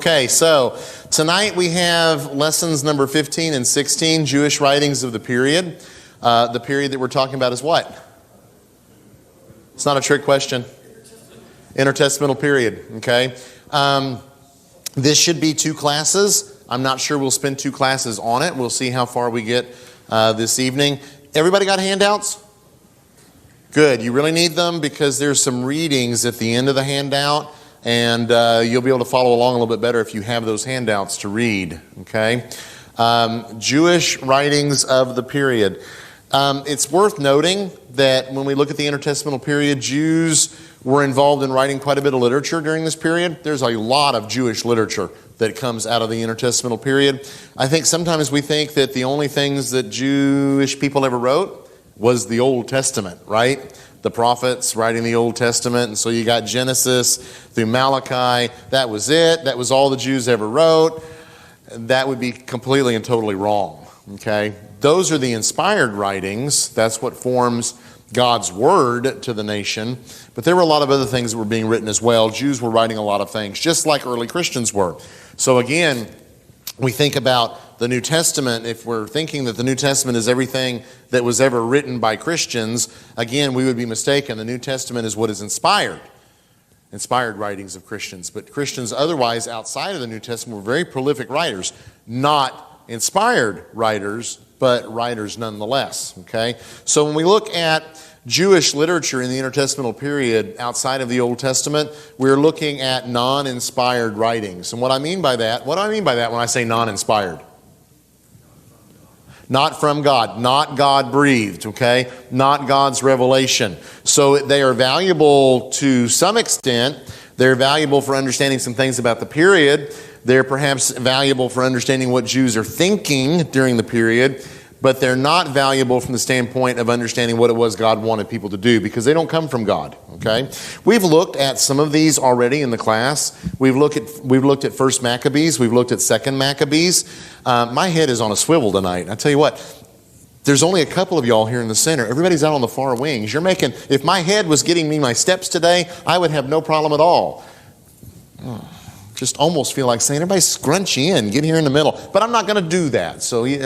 Okay, so tonight we have lessons number 15 and 16, Jewish writings of the period. The period that we're talking about is what? It's not a trick question. Intertestamental period, okay? This should be 2 classes. I'm not sure we'll spend 2 classes on it. We'll see how far we get this evening. Everybody got handouts? Good. You really need them because there's some readings at the end of the handout, and you'll be able to follow along a little bit better if you have those handouts to read, okay? Jewish writings of the period. It's worth noting that when we look at the intertestamental period, Jews were involved in writing quite a bit of literature during this period. There's a lot of Jewish literature that comes out of the intertestamental period. I think sometimes we think that the only things that Jewish people ever wrote was the Old Testament, right? The prophets writing the Old Testament, and so you got Genesis through Malachi. That was it. That was all the Jews ever wrote. That would be completely and totally wrong, okay? Those are the inspired writings. That's what forms God's word to the nation. But there were a lot of other things that were being written as well. Jews were writing a lot of things, just like early Christians were. So again, we think about the New Testament. If we're thinking that the New Testament is everything that was ever written by Christians, again, we would be mistaken. The New Testament is what is inspired writings of Christians. But Christians otherwise outside of the New Testament were very prolific writers, not inspired writers, but writers nonetheless, okay? So when we look at Jewish literature in the intertestamental period outside of the Old Testament, we're looking at non-inspired writings. And what do I mean by that when I say non-inspired? Not from God, not God-breathed, okay? Not God's revelation. So they are valuable to some extent. They're valuable for understanding some things about the period. They're perhaps valuable for understanding what Jews are thinking during the period, but they're not valuable from the standpoint of understanding what it was God wanted people to do, because they don't come from God, okay? We've looked at some of these already in the class. We've looked at First Maccabees. We've looked at Second Maccabees. My head is on a swivel tonight. I tell you what, there's only a couple of y'all here in the center. Everybody's out on the far wings. If my head was getting me my steps today, I would have no problem at all. Just almost feel like saying, everybody scrunch in, get here in the middle. But I'm not going to do that. So you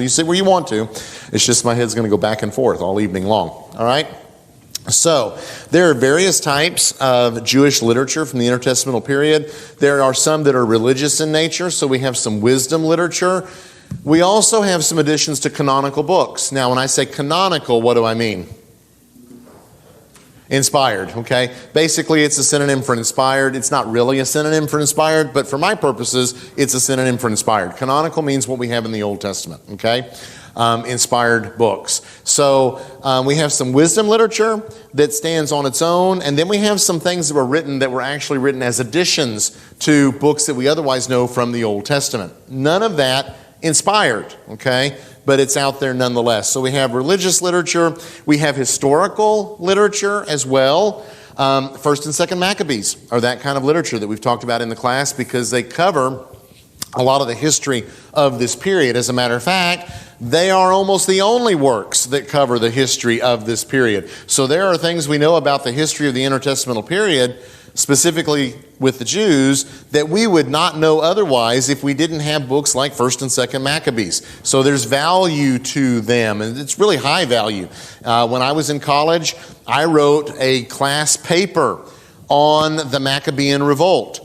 sit where you want to. It's just my head's going to go back and forth all evening long. All right? So there are various types of Jewish literature from the intertestamental period. There are some that are religious in nature. So we have some wisdom literature. We also have some additions to canonical books. Now, when I say canonical, what do I mean? Inspired, okay? Basically, it's a synonym for inspired. It's not really a synonym for inspired, but for my purposes, it's a synonym for inspired. Canonical means what we have in the Old Testament, okay? Inspired books. So we have some wisdom literature that stands on its own, and then we have some things that were actually written as additions to books that we otherwise know from the Old Testament. None of that inspired, okay? But it's out there nonetheless. So we have religious literature. We have historical literature as well. First and Second Maccabees are that kind of literature that we've talked about in the class because they cover a lot of the history of this period. As a matter of fact, they are almost the only works that cover the history of this period. So there are things we know about the history of the intertestamental period, specifically with the Jews, that we would not know otherwise if we didn't have books like First and Second Maccabees. So there's value to them, and it's really high value. When I was in college, I wrote a class paper on the Maccabean Revolt.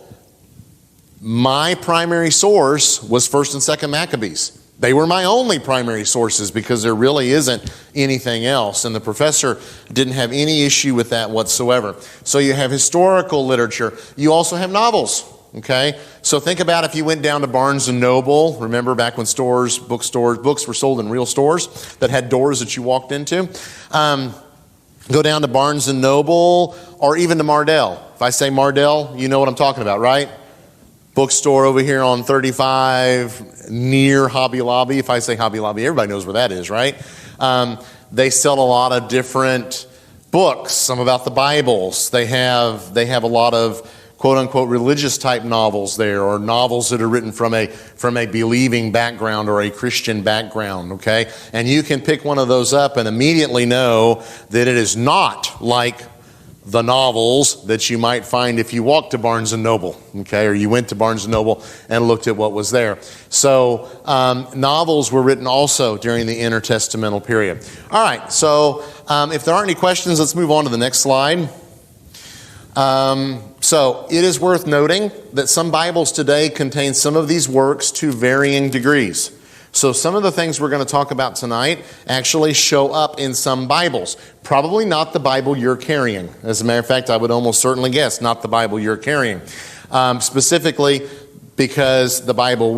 My primary source was First and Second Maccabees. They were my only primary sources because there really isn't anything else. And the professor didn't have any issue with that whatsoever. So you have historical literature. You also have novels, okay? So think about if you went down to Barnes & Noble. Remember back when books were sold in real stores that had doors that you walked into? Go down to Barnes & Noble or even to Mardell. If I say Mardell, you know what I'm talking about, right? Bookstore over here on 35 near Hobby Lobby. If I say Hobby Lobby, everybody knows where that is, right? They sell a lot of different books, some about the Bibles. They have a lot of quote-unquote religious type novels there, or novels that are written from a believing background or a Christian background, okay? And you can pick one of those up and immediately know that it is not like the novels that you might find if you walked to Barnes & Noble, okay, or you went to Barnes & Noble and looked at what was there. So novels were written also during the intertestamental period. All right, so if there aren't any questions, let's move on to the next slide. So it is worth noting that some Bibles today contain some of these works to varying degrees. So some of the things we're going to talk about tonight actually show up in some Bibles. Probably not the Bible you're carrying. As a matter of fact, I would almost certainly guess not the Bible you're carrying. Specifically because the Bibles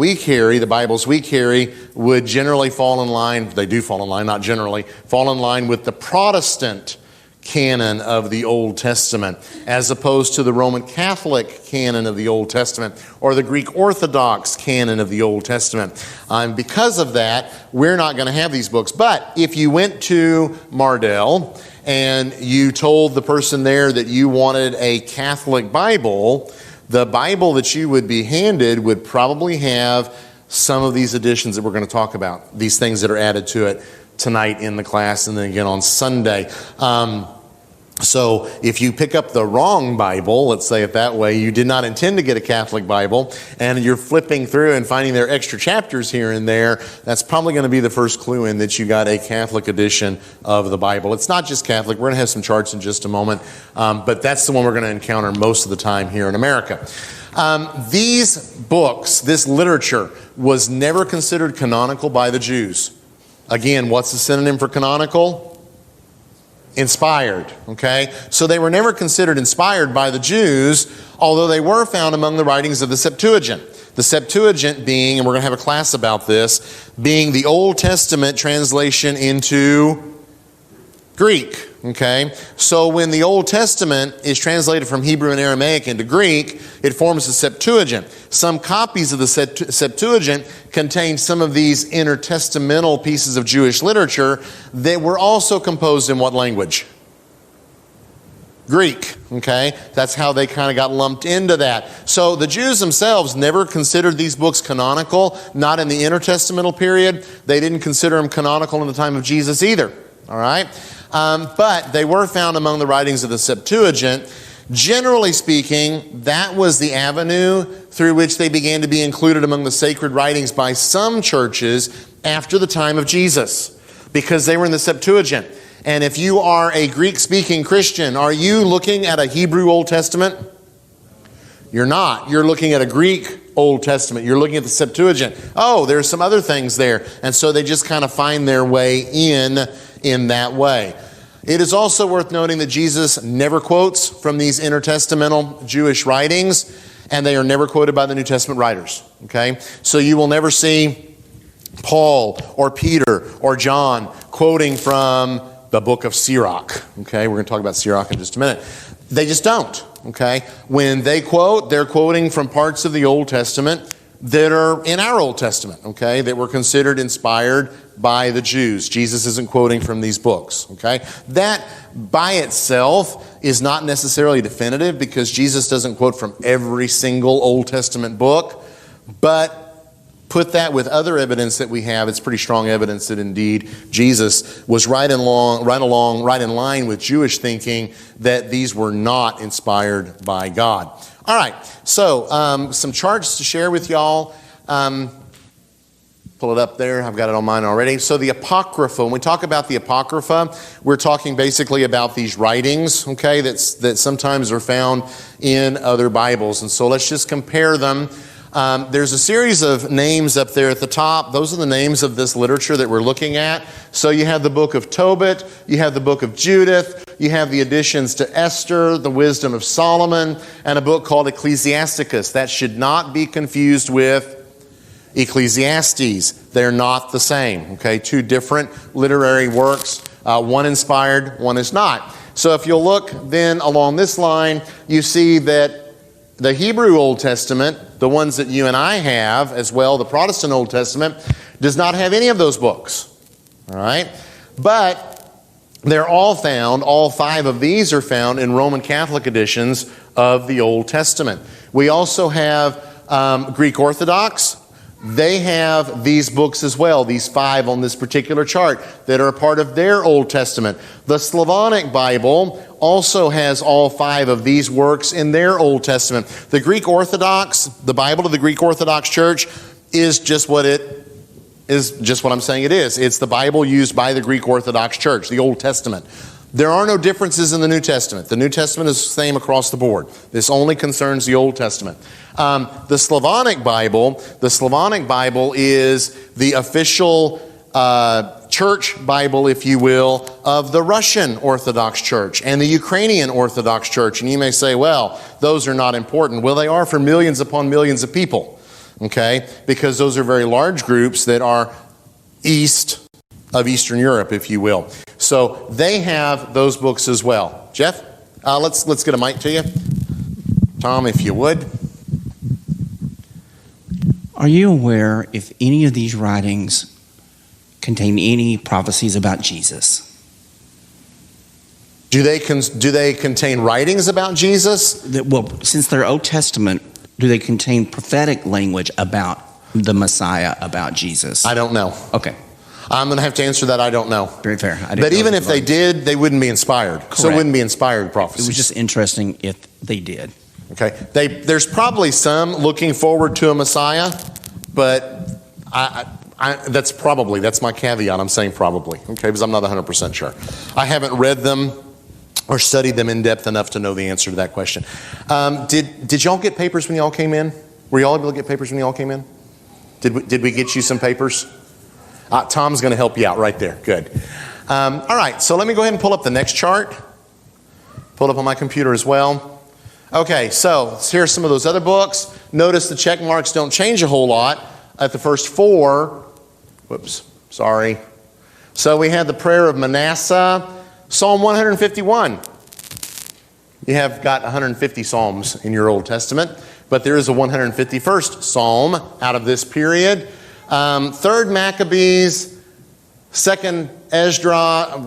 we carry would generally fall in line, they do fall in line, not generally, fall in line with the Protestant canon of the Old Testament, as opposed to the Roman Catholic canon of the Old Testament or the Greek Orthodox canon of the Old Testament. Because of that, we're not going to have these books. But if you went to Mardell and you told the person there that you wanted a Catholic Bible, the Bible that you would be handed would probably have some of these additions that we're going to talk about, these things that are added to it tonight in the class and then again on Sunday. So if you pick up the wrong Bible, let's say it that way, you did not intend to get a Catholic Bible, and you're flipping through and finding there extra chapters here and there, that's probably going to be the first clue in that you got a Catholic edition of the Bible. It's not just Catholic. We're going to have some charts in just a moment, but that's the one we're going to encounter most of the time here in America. These books, this literature, was never considered canonical by the Jews. Again, what's the synonym for canonical? Inspired, okay? So they were never considered inspired by the Jews, although they were found among the writings of the Septuagint. The Septuagint being, and we're going to have a class about this, being the Old Testament translation into Greek, okay? So when the Old Testament is translated from Hebrew and Aramaic into Greek, it forms the Septuagint. Some copies of the Septuagint contain some of these intertestamental pieces of Jewish literature that were also composed in what language? Greek, okay? That's how they kind of got lumped into that. So the Jews themselves never considered these books canonical, not in the intertestamental period. They didn't consider them canonical in the time of Jesus either, all right? But they were found among the writings of the Septuagint. Generally speaking, that was the avenue through which they began to be included among the sacred writings by some churches after the time of Jesus, because they were in the Septuagint. And if you are a Greek-speaking Christian, are you looking at a Hebrew Old Testament? You're not. You're looking at a Greek Old Testament. You're looking at the Septuagint. Oh, there's some other things there. And so they just kind of find their way in that way. It is also worth noting that Jesus never quotes from these intertestamental Jewish writings, and they are never quoted by the New Testament writers. Okay? So you will never see Paul or Peter or John quoting from the book of Sirach. Okay? We're going to talk about Sirach in just a minute. They just don't. Okay? When they quote, they're quoting from parts of the Old Testament that are in our Old Testament, okay, that were considered inspired by the Jews. Jesus isn't quoting from these books, okay? That by itself is not necessarily definitive because Jesus doesn't quote from every single Old Testament book, but put that with other evidence that we have, it's pretty strong evidence that indeed Jesus was right in line with Jewish thinking that these were not inspired by God. All right, so some charts to share with y'all. Pull it up there. I've got it on mine already. So the Apocrypha, when we talk about the Apocrypha, we're talking basically about these writings, okay, that sometimes are found in other Bibles. And so let's just compare them. There's a series of names up there at the top. Those are the names of this literature that we're looking at. So you have the book of Tobit, you have the book of Judith, you have the additions to Esther, the Wisdom of Solomon, and a book called Ecclesiasticus. That should not be confused with Ecclesiastes. They're not the same. Okay, two different literary works. One inspired, one is not. So if you'll look then along this line, you see that the Hebrew Old Testament, the ones that you and I have as well, the Protestant Old Testament, does not have any of those books. All right? But they're all found, all five of these are found in Roman Catholic editions of the Old Testament. We also have Greek Orthodox, they have these books as well, these 5 on this particular chart that are a part of their Old Testament. The Slavonic Bible also has all 5 of these works in their Old Testament. The Greek Orthodox, the Bible of the Greek Orthodox Church is just what I'm saying it is. It's the Bible used by the Greek Orthodox Church, the Old Testament. There are no differences in the New Testament. The New Testament is the same across the board. This only concerns the Old Testament. The Slavonic Bible is the official church Bible, if you will, of the Russian Orthodox Church and the Ukrainian Orthodox Church. And you may say, well, those are not important. Well, they are for millions upon millions of people, okay? Because those are very large groups that are east of Eastern Europe, if you will. So they have those books as well. Jeff, let's get a mic to you. Tom, if you would. Are you aware if any of these writings contain any prophecies about Jesus? Do they contain writings about Jesus? Well, since they're Old Testament, do they contain prophetic language about the Messiah, about Jesus? I don't know. Okay. I'm going to have to answer that. I don't know. Very fair. But even if they did, they wouldn't be inspired. Correct. So it wouldn't be inspired prophecies. It was just interesting if they did. Okay. There's probably some looking forward to a Messiah, but that's my caveat. I'm saying probably, okay, because I'm not 100% sure. I haven't read them or studied them in depth enough to know the answer to that question. Did y'all get papers when y'all came in? Were y'all able to get papers when y'all came in? Did we get you some papers? Tom's going to help you out right there. Good. All right, so let me go ahead and pull up the next chart. Pull it up on my computer as well. Okay, so here's some of those other books. Notice the check marks don't change a whole lot at the first 4. Whoops, sorry. So we had the prayer of Manasseh, Psalm 151. You have got 150 Psalms in your Old Testament, but there is a 151st Psalm out of this period. 3rd Maccabees, 2nd Esdras.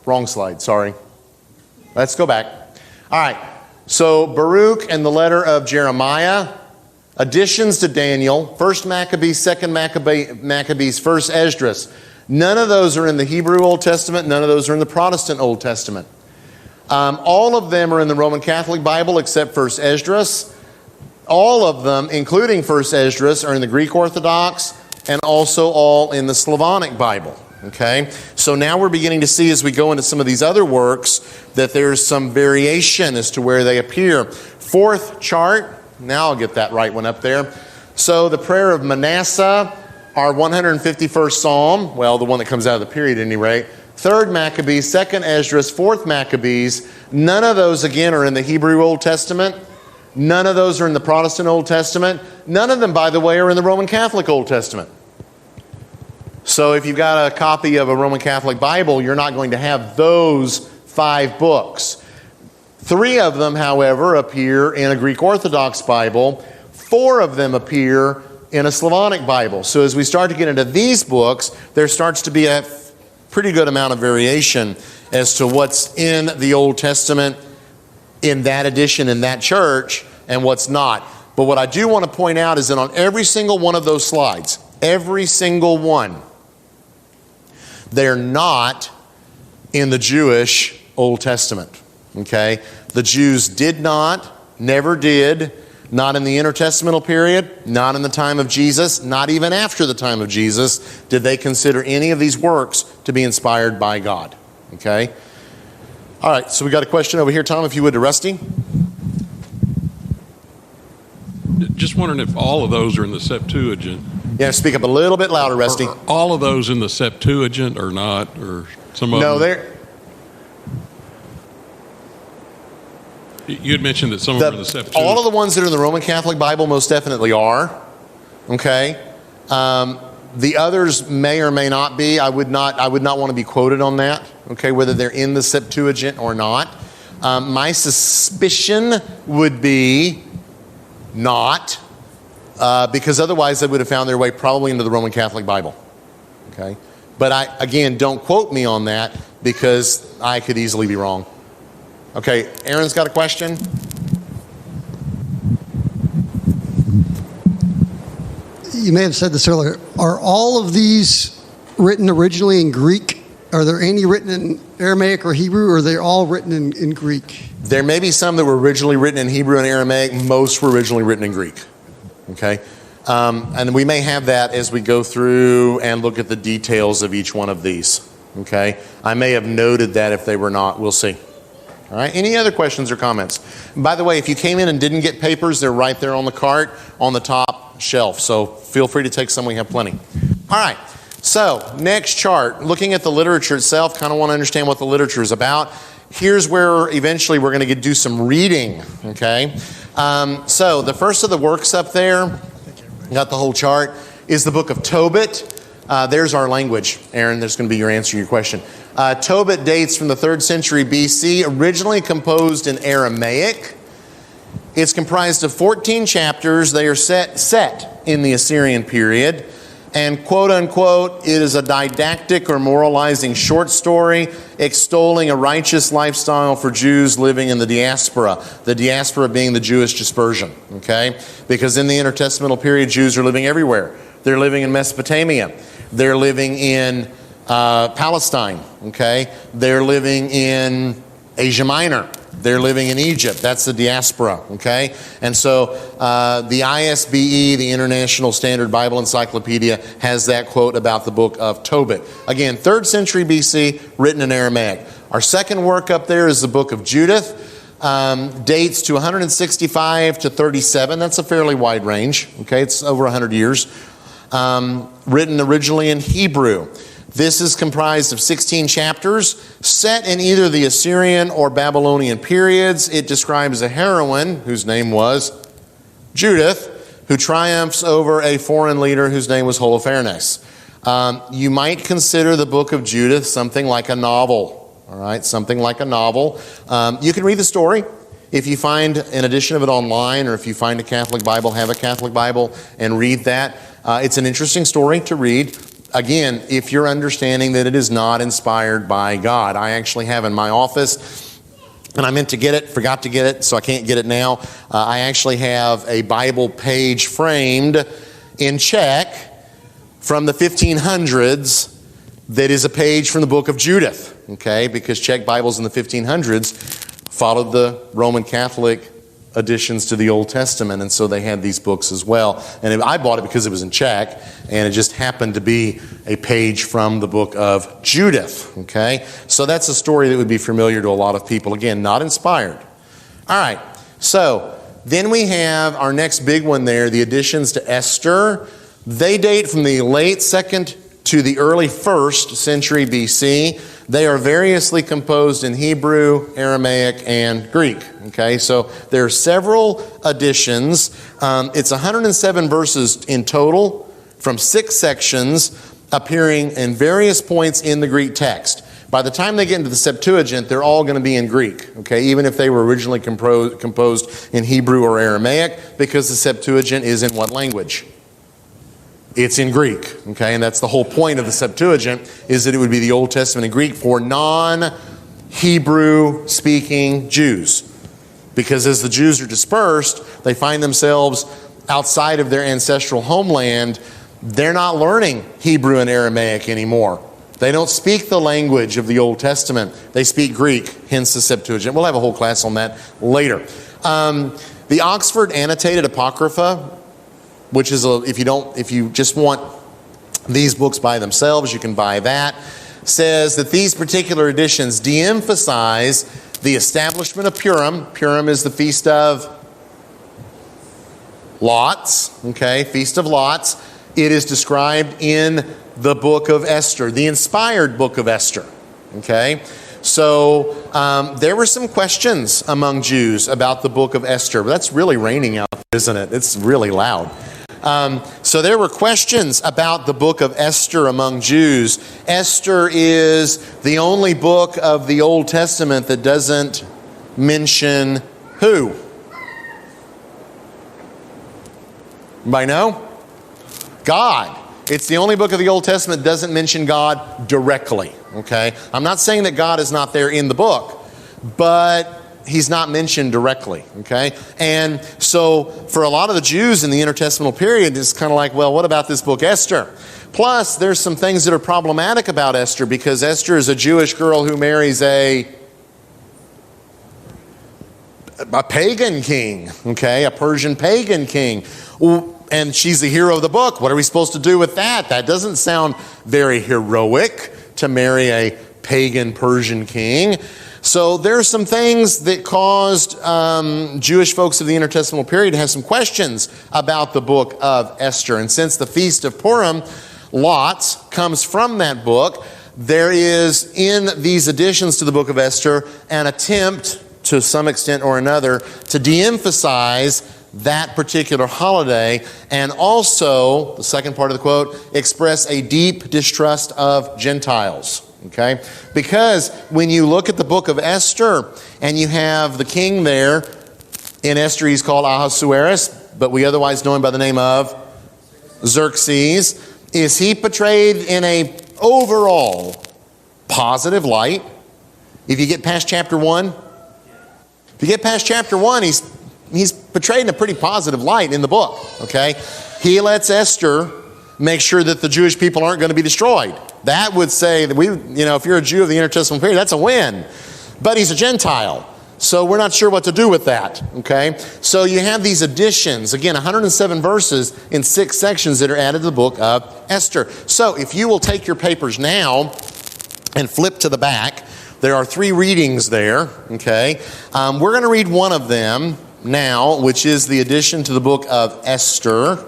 Wrong slide, sorry. Let's go back. All right, so Baruch and the letter of Jeremiah, additions to Daniel, 1st Maccabees, 2nd Maccabees, 1st Esdras. None of those are in the Hebrew Old Testament. None of those are in the Protestant Old Testament. All of them are in the Roman Catholic Bible except 1st Esdras. All of them, including 1st Esdras, are in the Greek Orthodox and also all in the Slavonic Bible. Okay? So now we're beginning to see as we go into some of these other works that there's some variation as to where they appear. 4th chart, now I'll get that right one up there. So the prayer of Manasseh, our 151st Psalm, well, the one that comes out of the period at any rate. 3rd Maccabees, 2nd Esdras, 4th Maccabees. None of those, again, are in the Hebrew Old Testament. None of those are in the Protestant Old Testament. None of them, by the way, are in the Roman Catholic Old Testament. So if you've got a copy of a Roman Catholic Bible, you're not going to have those 5 books. 3 of them, however, appear in a Greek Orthodox Bible. 4 of them appear in a Slavonic Bible. So as we start to get into these books, there starts to be a pretty good amount of variation as to what's in the Old Testament in that edition, in that church, and what's not. But what I do want to point out is that on every single one of those slides, every single one, they're not in the Jewish Old Testament. Okay? The Jews did not, never did, not in the intertestamental period, not in the time of Jesus, not even after the time of Jesus, did they consider any of these works to be inspired by God. Okay? All right, so we got a question over here, Tom, if you would, to Rusty. Just wondering if all of those are in the Septuagint. Yeah, speak up a little bit louder, Rusty. Are all of those in the Septuagint or not? Or some of them? No, you had mentioned that some of them are in the Septuagint. All of the ones that are in the Roman Catholic Bible most definitely are. Okay? The others may or may not be. I would not want to be quoted on that, okay, whether they're in the Septuagint or not. My suspicion would be not, because otherwise they would have found their way probably into the Roman Catholic Bible. Okay? But again, don't quote me on that because I could easily be wrong. Okay, Aaron's got a question. you may have said this earlier, are all of these written originally in Greek? Are there any written in Aramaic or Hebrew, or are they all written in Greek? There may be some that were originally written in Hebrew and Aramaic. Most were originally written in Greek. Okay? And we may have that as we go through and look at the details of each one of these. Okay? I may have noted that if they were not. We'll see. All right? Any other questions or comments? By the way, if you came in and didn't get papers, they're right there on the cart on the top shelf. So feel free to take some. We have plenty. All right. So, next chart, looking at the literature itself, kind of want to understand what the literature is about. Here's where eventually we're going to do some reading, okay? So, the first of the works up there, got the whole chart, is the book of Tobit. There's our language, Aaron. There's going to be your answer to your question. Tobit dates from the 3rd century BC, originally composed in Aramaic. It's comprised of 14 chapters. They are set in the Assyrian period. And quote unquote, it is a didactic or moralizing short story extolling a righteous lifestyle for Jews living in the diaspora being the Jewish dispersion, okay? Because in the intertestamental period, Jews are living everywhere. They're living in Mesopotamia. They're living in Palestine, okay? They're living in Asia Minor. They're living in Egypt. That's the diaspora, okay? And so the ISBE, the International Standard Bible Encyclopedia, has that quote about the book of Tobit. Again, 3rd century BC, written in Aramaic. Our second work up there is the book of Judith. Dates to 165 to 37. That's a fairly wide range, okay? It's over 100 years. Written originally in Hebrew. This is comprised of 16 chapters, set in either the Assyrian or Babylonian periods. It describes a heroine whose name was Judith, who triumphs over a foreign leader whose name was Holofernes. You might consider the book of Judith something like a novel, all right? Something like a novel. You can read the story. If you find an edition of it online, or if you find a Catholic Bible, have a Catholic Bible, and read that. It's an interesting story to read. Again, if you're understanding that it is not inspired by God. I actually have in my office, and I meant to get it, forgot to get it, so I can't get it now. I actually have a Bible page framed in Czech from the 1500s that is a page from the book of Judith, okay? Because Czech Bibles in the 1500s followed the Roman Catholic additions to the Old Testament, and so they had these books as well. And I bought it because it was in Czech, and it just happened to be a page from the book of Judith, okay? So that's a story that would be familiar to a lot of people. Again, not inspired. All right, so then we have our next big one there, the additions to Esther. They date from the late 2nd to the early 1st century BC. They are variously composed in Hebrew, Aramaic, and Greek. Okay, so there are several editions. It's 107 verses in total from 6 sections appearing in various points in the Greek text. By the time they get into the Septuagint, they're all going to be in Greek, okay, even if they were originally composed in Hebrew or Aramaic, because the Septuagint is in what language? It's in Greek, okay, and that's the whole point of the Septuagint, is that it would be the Old Testament in Greek for non-Hebrew speaking Jews. Because as the Jews are dispersed, they find themselves outside of their ancestral homeland. They're not learning Hebrew and Aramaic anymore. They don't speak the language of the Old Testament. They speak Greek, hence the Septuagint. We'll have a whole class on that later. The Oxford Annotated Apocrypha, which is if you just want these books by themselves, you can buy that, says that these particular editions de-emphasize the establishment of Purim. Purim is the Feast of Lots, okay, Feast of Lots. It is described in the book of Esther, the inspired book of Esther, okay? So there were some questions among Jews about the book of Esther. But that's really raining out there, isn't it? It's really loud. So there were questions about the book of Esther among Jews. Esther is the only book of the Old Testament that doesn't mention who? Anybody know? God. It's the only book of the Old Testament that doesn't mention God directly. Okay? I'm not saying that God is not there in the book, but he's not mentioned directly, okay? And so for a lot of the Jews in the intertestamental period, it's kind of like, well, what about this book Esther? Plus, there's some things that are problematic about Esther, because Esther is a Jewish girl who marries a pagan king, okay? A Persian pagan king. And she's the hero of the book. What are we supposed to do with that? That doesn't sound very heroic, to marry a pagan Persian king. So there's some things that caused Jewish folks of the intertestamental period to have some questions about the book of Esther. And since the Feast of Purim, lots, comes from that book, there is in these additions to the book of Esther an attempt, to some extent or another, to de-emphasize that particular holiday, and also, the second part of the quote, express a deep distrust of Gentiles. Okay? Because when you look at the book of Esther, and you have the king there, in Esther he's called Ahasuerus, but we otherwise know him by the name of Xerxes. Is he portrayed in a overall positive light? If you get past chapter 1? If you get past chapter 1, he's portrayed in a pretty positive light in the book, okay? He lets Esther make sure that the Jewish people aren't going to be destroyed. That would say that if you're a Jew of the intertestamental period, that's a win. But he's a Gentile, so we're not sure what to do with that, okay? So you have these additions, again, 107 verses in 6 sections that are added to the book of Esther. So if you will take your papers now and flip to the back, there are 3 readings there, okay? We're going to read one of them now, which is the addition to the book of Esther.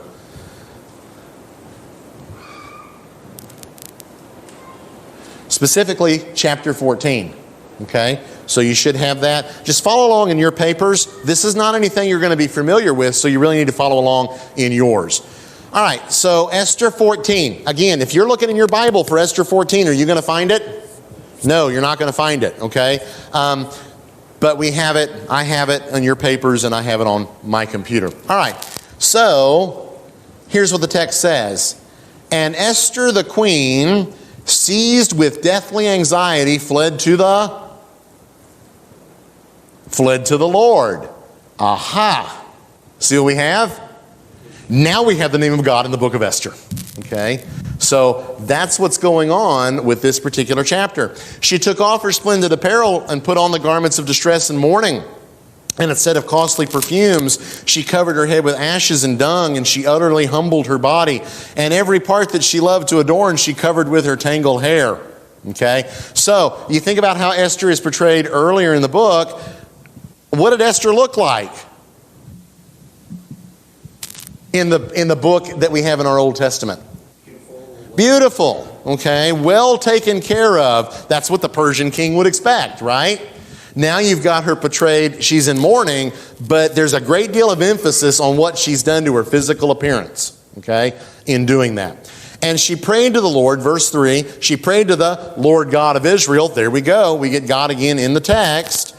Specifically, chapter 14, okay? So you should have that. Just follow along in your papers. This is not anything you're going to be familiar with, so you really need to follow along in yours. All right, so Esther 14. Again, if you're looking in your Bible for Esther 14, are you going to find it? No, you're not going to find it, okay? But we have it, I have it on your papers, and I have it on my computer. All right, so here's what the text says. And Esther the queen, seized with deathly anxiety, fled to the Lord. Aha! See what we have? Now we have the name of God in the book of Esther. Okay? So that's what's going on with this particular chapter. She took off her splendid apparel and put on the garments of distress and mourning. And instead of costly perfumes, she covered her head with ashes and dung, and she utterly humbled her body. And every part that she loved to adorn, she covered with her tangled hair. Okay? So you think about how Esther is portrayed earlier in the book. What did Esther look like in the book that we have in our Old Testament? Beautiful, okay, well taken care of. That's what the Persian king would expect, right? Now you've got her portrayed, she's in mourning, but there's a great deal of emphasis on what she's done to her physical appearance, okay, in doing that. And she prayed to the Lord, verse 3, she prayed to the Lord God of Israel. There we go, we get God again in the text.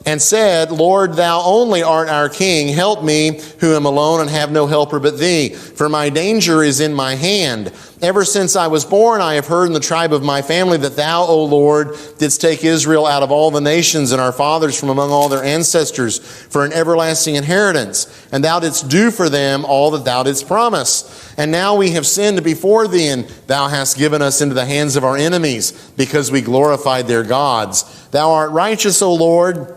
And said, Lord, thou only art our king. Help me, who am alone and have no helper but thee. For my danger is in my hand. Ever since I was born, I have heard in the tribe of my family that thou, O Lord, didst take Israel out of all the nations and our fathers from among all their ancestors for an everlasting inheritance. And thou didst do for them all that thou didst promise. And now we have sinned before thee, and thou hast given us into the hands of our enemies, because we glorified their gods. Thou art righteous, O Lord.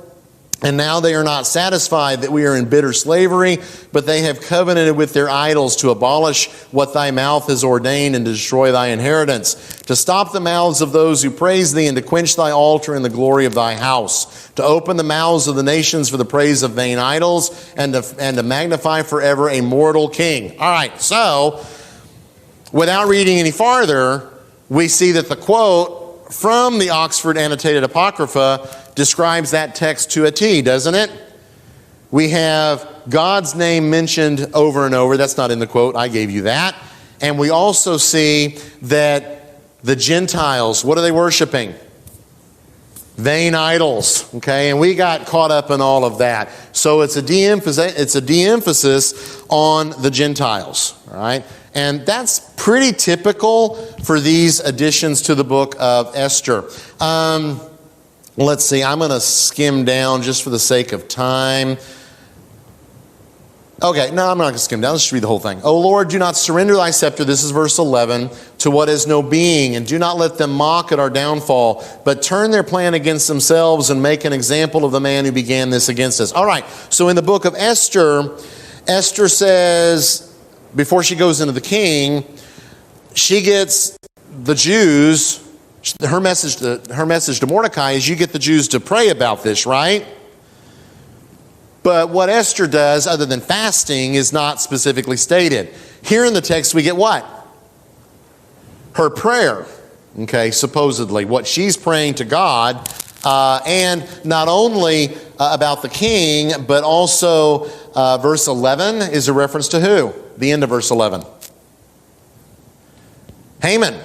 And now they are not satisfied that we are in bitter slavery, but they have covenanted with their idols to abolish what thy mouth has ordained and to destroy thy inheritance, to stop the mouths of those who praise thee and to quench thy altar in the glory of thy house, to open the mouths of the nations for the praise of vain idols and to magnify forever a mortal king. All right, so without reading any farther, we see that the quote from the Oxford Annotated Apocrypha describes that text to a T, doesn't it? We have God's name mentioned over and over. That's not in the quote. I gave you that. And we also see that the Gentiles, what are they worshiping? Vain idols. Okay, and we got caught up in all of that. So it's a de-emphasis on the Gentiles. All right? And that's pretty typical for these additions to the book of Esther. Let's see, I'm going to skim down just for the sake of time. Okay, no, I'm not going to skim down. Let's just read the whole thing. O Lord, do not surrender thy scepter, this is verse 11, to what has no being, and do not let them mock at our downfall, but turn their plan against themselves and make an example of the man who began this against us. All right, so in the book of Esther, Esther says, before she goes into the king, she gets the Jews, her message to Mordecai is you get the Jews to pray about this, right? But what Esther does, other than fasting, is not specifically stated. Here in the text we get what? Her prayer, okay, supposedly. What she's praying to God, and not only about the king, but also verse 11 is a reference to who? The end of verse 11. Haman.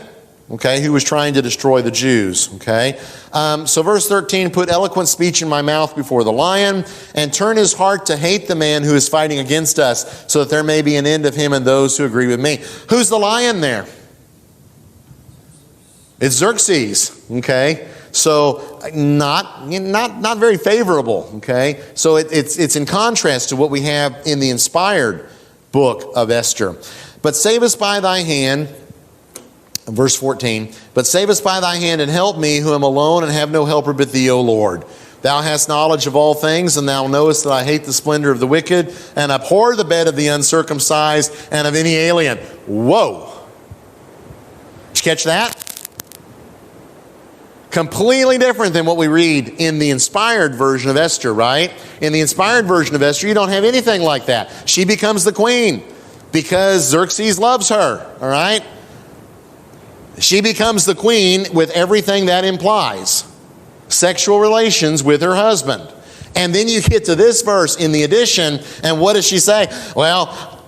Okay, who was trying to destroy the Jews, okay? So verse 13, put eloquent speech in my mouth before the lion, and turn his heart to hate the man who is fighting against us, so that there may be an end of him and those who agree with me. Who's the lion there? It's Xerxes, okay? So not very favorable, okay? So it's in contrast to what we have in the inspired book of Esther. But save us by thy hand. Verse 14, but save us by thy hand and help me, who am alone and have no helper but thee, O Lord. Thou hast knowledge of all things, and thou knowest that I hate the splendor of the wicked, and abhor the bed of the uncircumcised, and of any alien. Whoa! Did you catch that? Completely different than what we read in the inspired version of Esther, right? In the inspired version of Esther, you don't have anything like that. She becomes the queen because Xerxes loves her, all right? She becomes the queen with everything that implies. Sexual relations with her husband. And then you get to this verse in the addition, and what does she say? Well,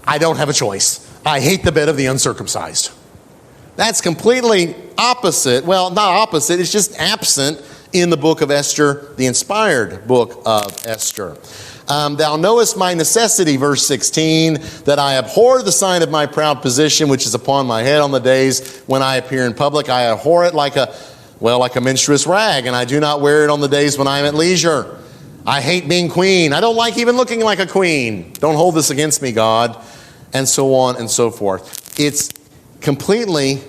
I don't have a choice. I hate the bed of the uncircumcised. That's completely opposite. Well, not opposite, it's just absent in the book of Esther, the inspired book of Esther. Thou knowest my necessity, verse 16, that I abhor the sign of my proud position, which is upon my head on the days when I appear in public. I abhor it like a menstruous rag, and I do not wear it on the days when I am at leisure. I hate being queen. I don't like even looking like a queen. Don't hold this against me, God. And so on and so forth. It's completely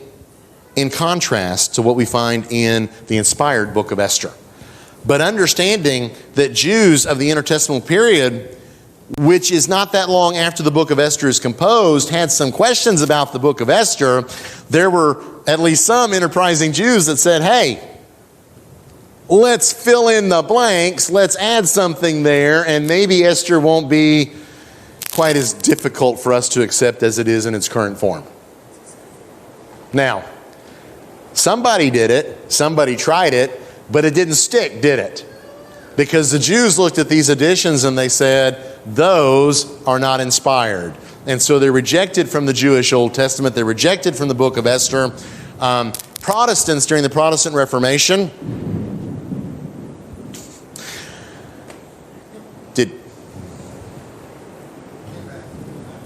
in contrast to what we find in the inspired book of Esther. But understanding that Jews of the intertestamental period, which is not that long after the book of Esther is composed, had some questions about the book of Esther, there were at least some enterprising Jews that said, hey, let's fill in the blanks, let's add something there, and maybe Esther won't be quite as difficult for us to accept as it is in its current form. Now, somebody did it, somebody tried it, but it didn't stick, did it? Because the Jews looked at these additions and they said, those are not inspired. And so they're rejected from the Jewish Old Testament. They're rejected from the book of Esther. Protestants during the Protestant Reformation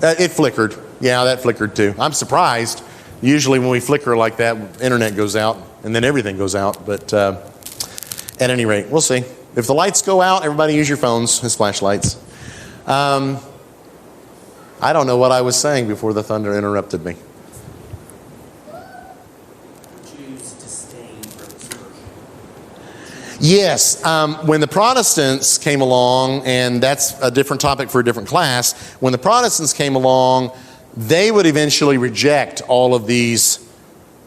it flickered. Yeah, that flickered too. I'm surprised. Usually when we flicker like that, internet goes out and then everything goes out. But at any rate, we'll see. If the lights go out, everybody use your phones as flashlights. I don't know what I was saying before the thunder interrupted me. Jews disdain for this version. Yes, when the Protestants came along, and that's a different topic for a different class, when the Protestants came along, they would eventually reject all of these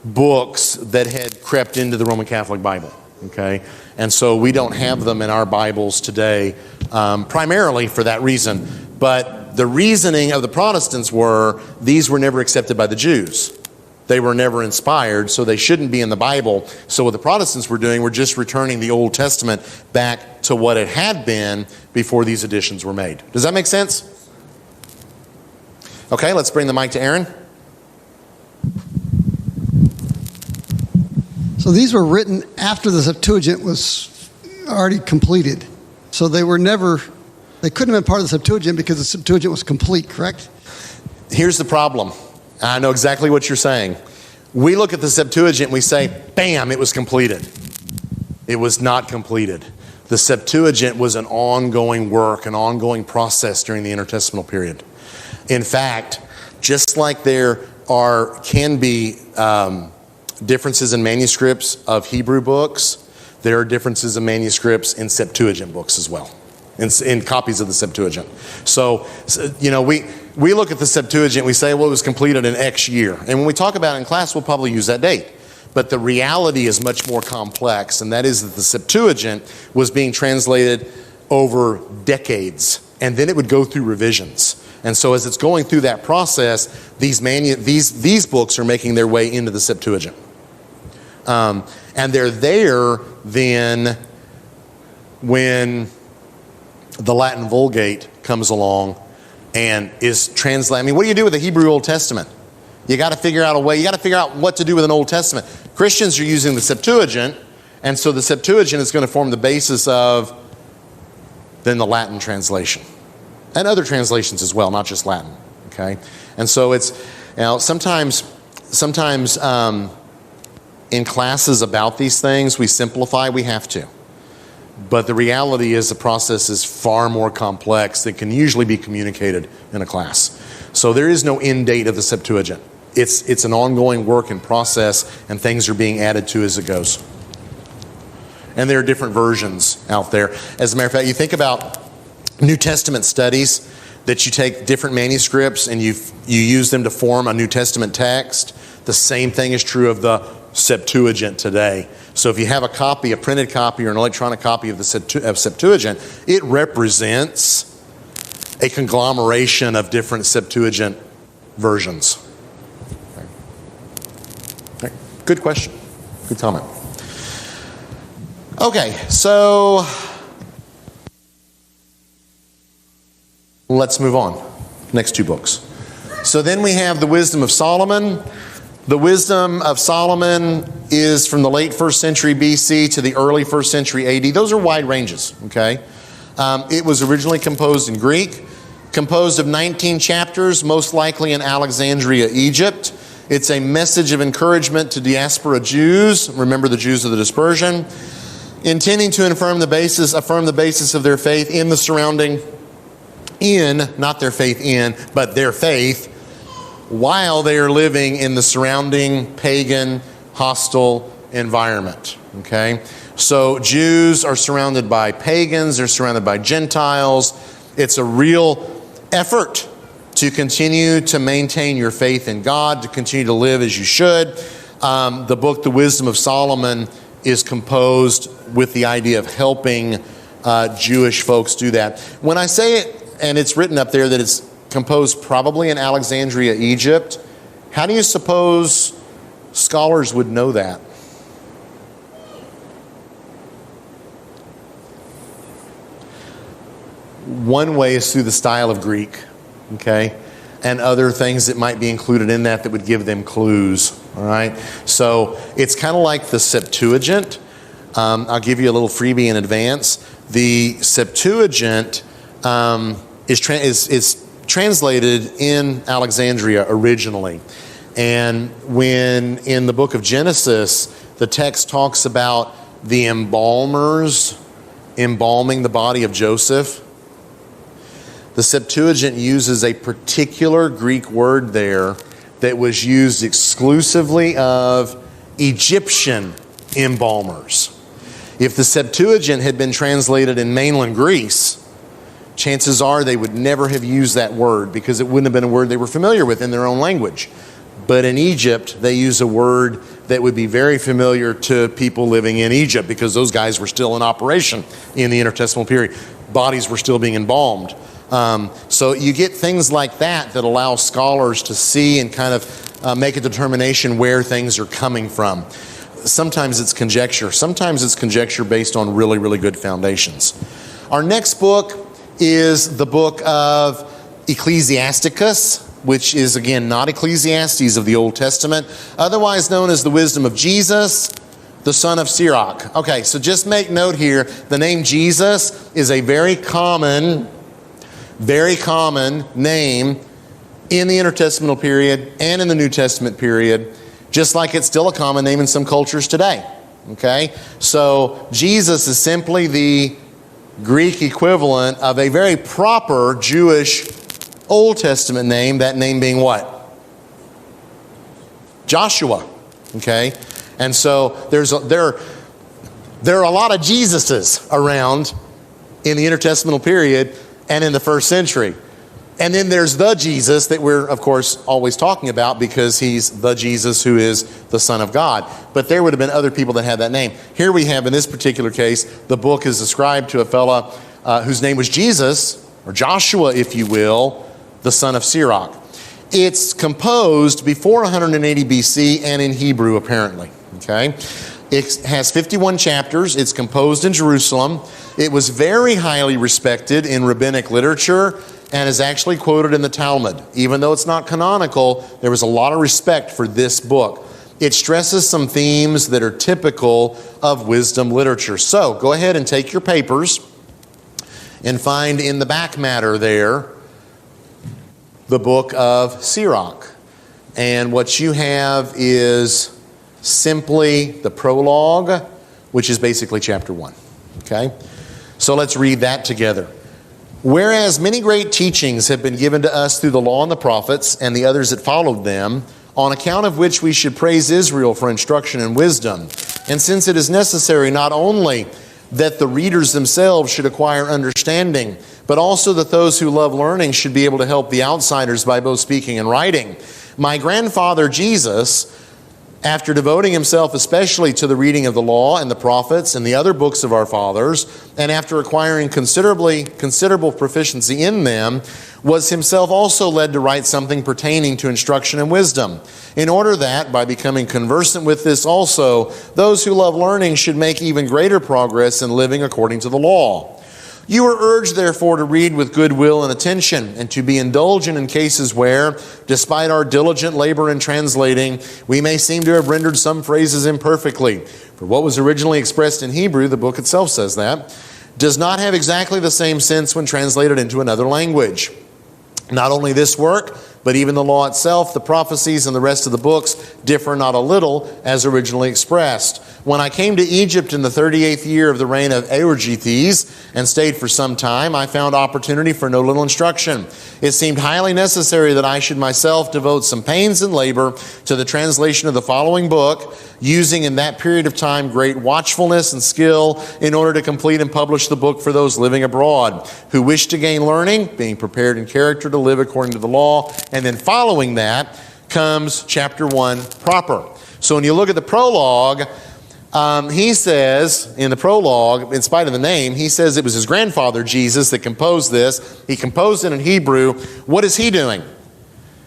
books that had crept into the Roman Catholic Bible. Okay? And so we don't have them in our Bibles today, primarily for that reason. But the reasoning of the Protestants were, these were never accepted by the Jews. They were never inspired, so they shouldn't be in the Bible. So what the Protestants were doing were just returning the Old Testament back to what it had been before these additions were made. Does that make sense? Okay, let's bring the mic to Aaron. So these were written after the Septuagint was already completed. So they couldn't have been part of the Septuagint because the Septuagint was complete, correct? Here's the problem. I know exactly what you're saying. We look at the Septuagint and we say, bam, it was completed. It was not completed. The Septuagint was an ongoing work, an ongoing process during the intertestamental period. In fact, just like there can be differences in manuscripts of Hebrew books, there are differences in manuscripts in Septuagint books as well, in copies of the Septuagint. So we look at the Septuagint, we say, well, it was completed in X year. And when we talk about it in class, we'll probably use that date. But the reality is much more complex, and that is that the Septuagint was being translated over decades, and then it would go through revisions. And so as it's going through that process, these books are making their way into the Septuagint. And they're there then when the Latin Vulgate comes along and is translated. I mean, what do you do with the Hebrew Old Testament? You got to figure out a way. You got to figure out what to do with an Old Testament. Christians are using the Septuagint, and so the Septuagint is going to form the basis of then the Latin translation. And other translations as well, not just Latin. Okay? And so it's, sometimes in classes about these things, we simplify, we have to. But the reality is the process is far more complex than can usually be communicated in a class. So there is no end date of the Septuagint. It's an ongoing work and process, and things are being added to as it goes. And there are different versions out there. As a matter of fact, you think about New Testament studies, that you take different manuscripts and you use them to form a New Testament text. The same thing is true of the Septuagint today. So if you have a copy, a printed copy or an electronic copy of the Septuagint, it represents a conglomeration of different Septuagint versions. Okay. Good question. Good comment. Okay, so let's move on. Next two books. So then we have the Wisdom of Solomon. The Wisdom of Solomon is from the late 1st century BC to the early 1st century AD. Those are wide ranges, okay? It was originally composed in Greek, composed of 19 chapters, most likely in Alexandria, Egypt. It's a message of encouragement to diaspora Jews, remember the Jews of the dispersion, intending to affirm the basis of their faith in the surrounding, not their faith in, but their faith, while they are living in the surrounding pagan, hostile environment. Okay? So Jews are surrounded by pagans, they're surrounded by Gentiles. It's a real effort to continue to maintain your faith in God, to continue to live as you should. The book, The Wisdom of Solomon, is composed with the idea of helping Jewish folks do that. When I say it, and it's written up there that it's composed probably in Alexandria, Egypt, how do you suppose scholars would know that? One way is through the style of Greek, okay? And other things that might be included in that would give them clues, all right? So it's kind of like the Septuagint. I'll give you a little freebie in advance. The Septuagint is translated in Alexandria originally. And when in the book of Genesis, the text talks about the embalmers embalming the body of Joseph, the Septuagint uses a particular Greek word there that was used exclusively of Egyptian embalmers. If the Septuagint had been translated in mainland Greece, chances are they would never have used that word because it wouldn't have been a word they were familiar with in their own language. But in Egypt, they use a word that would be very familiar to people living in Egypt because those guys were still in operation in the intertestamental period. Bodies were still being embalmed. So you get things like that allow scholars to see and kind of make a determination where things are coming from. Sometimes it's conjecture. Sometimes it's conjecture based on really, really good foundations. Our next book is the book of Ecclesiasticus, which is, again, not Ecclesiastes of the Old Testament, otherwise known as the Wisdom of Jesus, the son of Sirach. Okay, so just make note here, the name Jesus is a very common name in the intertestamental period and in the New Testament period, just like it's still a common name in some cultures today. Okay? So Jesus is simply the Greek equivalent of a very proper Jewish Old Testament name, that name being what? Joshua. Okay? And so there are a lot of Jesuses around in the intertestamental period and in the first century. And then there's the Jesus that we're, of course, always talking about because he's the Jesus who is the Son of God. But there would have been other people that had that name. Here we have, in this particular case, the book is ascribed to a fella whose name was Jesus, or Joshua, if you will, the son of Sirach. It's composed before 180 BC and in Hebrew, apparently. Okay? It has 51 chapters. It's composed in Jerusalem. It was very highly respected in rabbinic literature and is actually quoted in the Talmud. Even though it's not canonical, there was a lot of respect for this book. It stresses some themes that are typical of wisdom literature. So go ahead and take your papers and find in the back matter there the book of Sirach. And what you have is simply the prologue, which is basically chapter 1. Okay? So let's read that together. Whereas many great teachings have been given to us through the law and the prophets and the others that followed them, on account of which we should praise Israel for instruction and wisdom. And since it is necessary not only that the readers themselves should acquire understanding, but also that those who love learning should be able to help the outsiders by both speaking and writing. My grandfather Jesus, after devoting himself especially to the reading of the law and the prophets and the other books of our fathers, and after acquiring considerable proficiency in them, was himself also led to write something pertaining to instruction and wisdom, in order that, by becoming conversant with this also, those who love learning should make even greater progress in living according to the law. You are urged, therefore, to read with good will and attention, and to be indulgent in cases where, despite our diligent labor in translating, we may seem to have rendered some phrases imperfectly. For what was originally expressed in Hebrew, the book itself says that, does not have exactly the same sense when translated into another language. Not only this work, but even the law itself, the prophecies, and the rest of the books differ not a little as originally expressed. When I came to Egypt in the 38th year of the reign of Euergetes and stayed for some time, I found opportunity for no little instruction. It seemed highly necessary that I should myself devote some pains and labor to the translation of the following book, using in that period of time great watchfulness and skill in order to complete and publish the book for those living abroad, who wish to gain learning, being prepared in character to live according to the law. And then following that comes chapter 1 proper. So when you look at the prologue, he says in the prologue, in spite of the name, he says it was his grandfather, Jesus, that composed this. He composed it in Hebrew. What is he doing?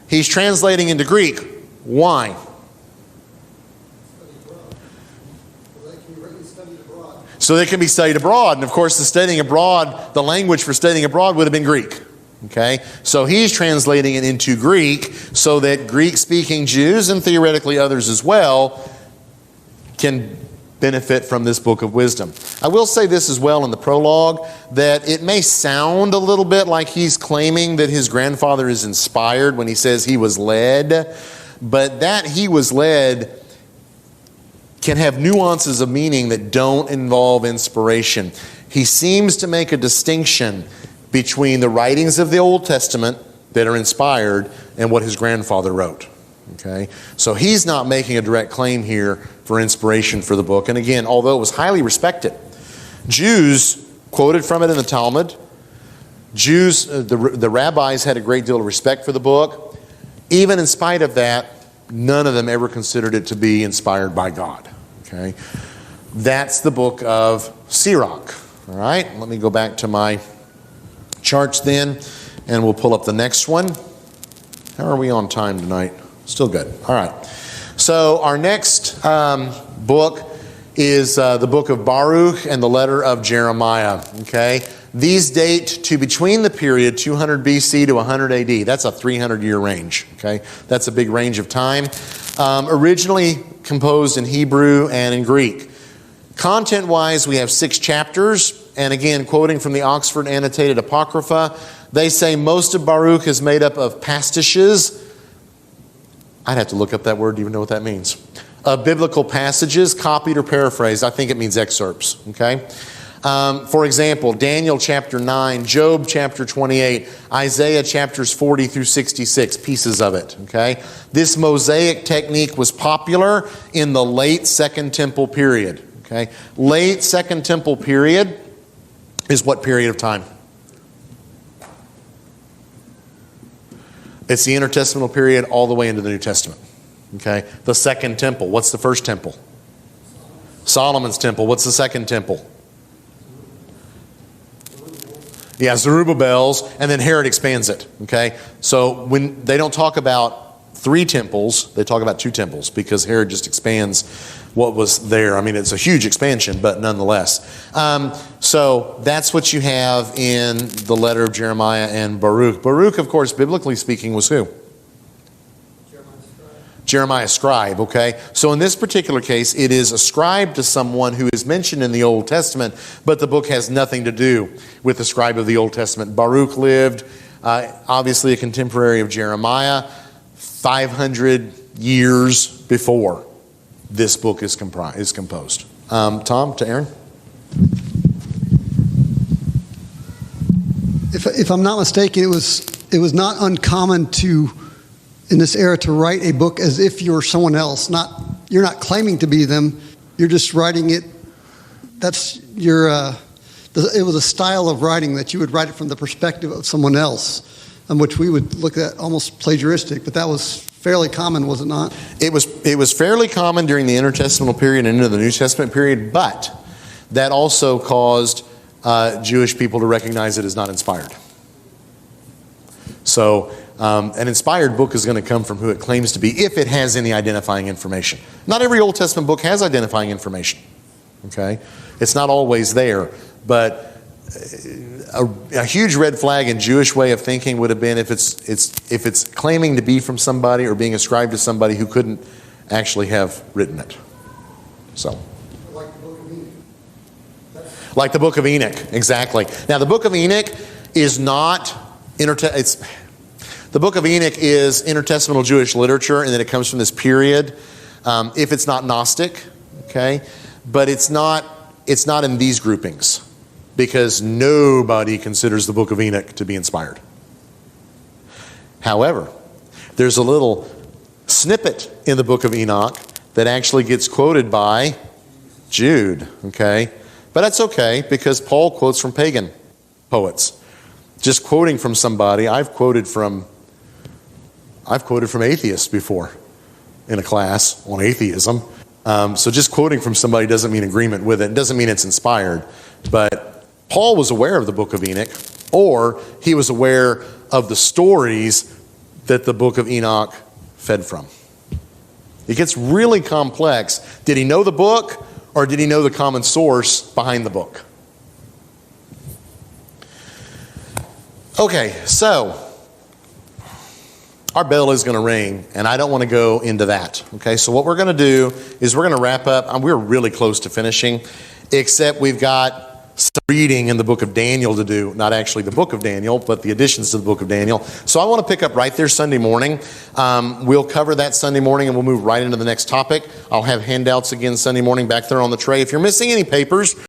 He's translating into Greek. Why? So they can be studied abroad. And of course, the studying abroad, the language for studying abroad would have been Greek. Okay? So he's translating it into Greek so that Greek-speaking Jews, and theoretically others as well, can benefit from this book of wisdom. I will say this as well in the prologue, that it may sound a little bit like he's claiming that his grandfather is inspired when he says he was led, but that he was led can have nuances of meaning that don't involve inspiration. He seems to make a distinction between the writings of the Old Testament that are inspired and what his grandfather wrote. Okay? So he's not making a direct claim here for inspiration for the book. And again, although it was highly respected, Jews quoted from it in the Talmud. Jews, the rabbis had a great deal of respect for the book. Even in spite of that, none of them ever considered it to be inspired by God. Okay? That's the book of Sirach. All right? Let me go back to my charts then, and we'll pull up the next one. How are we on time tonight? Still good. All right. So our next book is the book of Baruch and the letter of Jeremiah. Okay? These date to between the period 200 BC to 100 AD. That's a 300-year range. Okay? That's a big range of time. Originally composed in Hebrew and in Greek. Content-wise, we have 6 chapters. And again, quoting from the Oxford Annotated Apocrypha, they say most of Baruch is made up of pastiches. I'd have to look up that word to even know what that means. of biblical passages, copied or paraphrased. I think it means excerpts, okay? For example, Daniel chapter 9, Job chapter 28, Isaiah chapters 40 through 66, pieces of it, okay? This mosaic technique was popular in the late Second Temple period, okay? Late Second Temple period is what period of time? It's the intertestamental period all the way into the New Testament, okay? The Second Temple, what's the first temple? Solomon's temple. What's the second temple? Yeah, Zerubbabel's, and then Herod expands it, okay? So when they don't talk about 3 temples, they talk about 2 temples because Herod just expands what was there. I mean, it's a huge expansion, but nonetheless. So that's what you have in the letter of Jeremiah and Baruch. Baruch, of course, biblically speaking, was who? Jeremiah scribe, okay? So in this particular case, it is ascribed to someone who is mentioned in the Old Testament, but the book has nothing to do with the scribe of the Old Testament. Baruch lived, obviously a contemporary of Jeremiah, 500 years before this book is composed. Tom, to Aaron? If I'm not mistaken, it was not uncommon in this era to write a book as if you're someone else. You're not claiming to be them. You're just writing it. That's your. It was a style of writing that you would write it from the perspective of someone else, which we would look at almost plagiaristic. But that was fairly common, was it not? It was fairly common during the intertestamental period and into the New Testament period, but that also caused Jewish people to recognize it as not inspired. So an inspired book is going to come from who it claims to be, if it has any identifying information. Not every Old Testament book has identifying information. Okay, it's not always there, but a huge red flag in Jewish way of thinking would have been if it's claiming to be from somebody or being ascribed to somebody who couldn't actually have written it. So. Like the Book of Enoch, exactly. Now, the Book of Enoch is not the Book of Enoch is intertestamental Jewish literature, and then it comes from this period. If it's not Gnostic, okay, but it's not in these groupings because nobody considers the Book of Enoch to be inspired. However, there's a little snippet in the Book of Enoch that actually gets quoted by Jude, okay? But that's okay because Paul quotes from pagan poets. Just quoting from somebody, I've quoted from atheists before in a class on atheism. So just quoting from somebody doesn't mean agreement with it. It doesn't mean it's inspired. But Paul was aware of the Book of Enoch, or he was aware of the stories that the Book of Enoch fed from. It gets really complex. Did he know the book, or did he know the common source behind the book? Okay, so our bell is going to ring, and I don't want to go into that. Okay, so what we're going to do is we're going to wrap up. We're really close to finishing, except we've got some reading in the book of Daniel to do. Not actually the book of Daniel, but the additions to the book of Daniel. So I want to pick up right there Sunday morning. We'll cover that Sunday morning, and we'll move right into the next topic. I'll have handouts again Sunday morning back there on the tray. If you're missing any papers,